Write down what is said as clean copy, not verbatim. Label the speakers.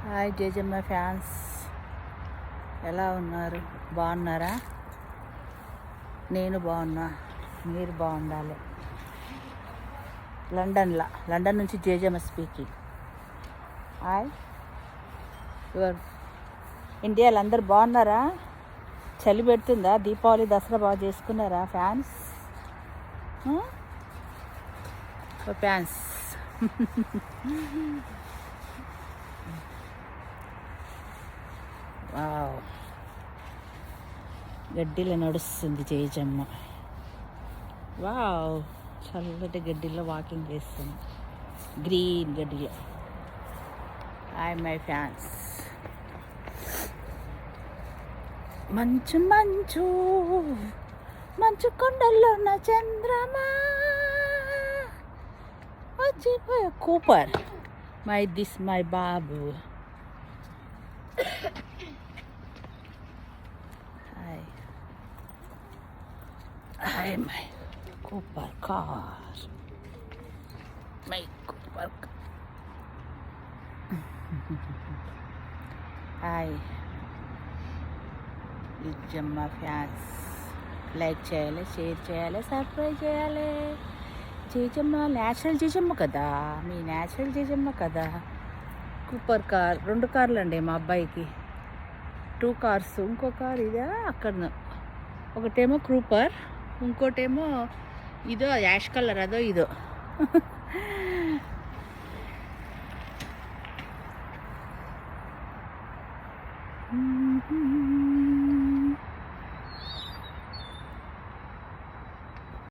Speaker 1: Hi జేజమ్మ fans, ఎలా ఉన్నారు? బాగున్నారా? నేను బాగున్నా, మీరు బాగుండాలి. లండన్ నుంచి జేజమ్మ స్పీకింగ్. హాయ్ యువర్ ఇండియాలో అందరు బాగున్నారా? చలి పెడుతుందా? దీపావళి దసరా బాగా చేసుకున్నారా ఫ్యాన్స్? ఫ్యాన్స్ వావ్, గడ్డిలో నడుస్తుంది జేజమ్మ. వావ్, చల్లటి గడ్డిలో వాకింగ్ చేస్తుంది, గ్రీన్ గడ్డిలో. Hi my fans. మంచు మంచు మంచు కొండల్లో నా చంద్రమా వచ్చిపోయా. కూపర్ మై బాబు. Hi my Cooper car, my Cooper. Hi Jamma fans, like చేయాలి, షేర్ చేయాలి, సబ్స్క్రైబ్ చేయాలి. జేజమ్మ న్యాచురల్ జేజమ్మ కదా, మీ న్యాచురల్ జేజమ్మ కదా. కూపర్ కార్, 2 కార్లు అండి మా అబ్బాయికి, 2 కార్స్. ఇంకో కార్ ఇదా అక్కడ, ఒకటేమో కూపర్, ఇంకోటేమో ఇదో యాష్ కలర్, అదో ఇదో.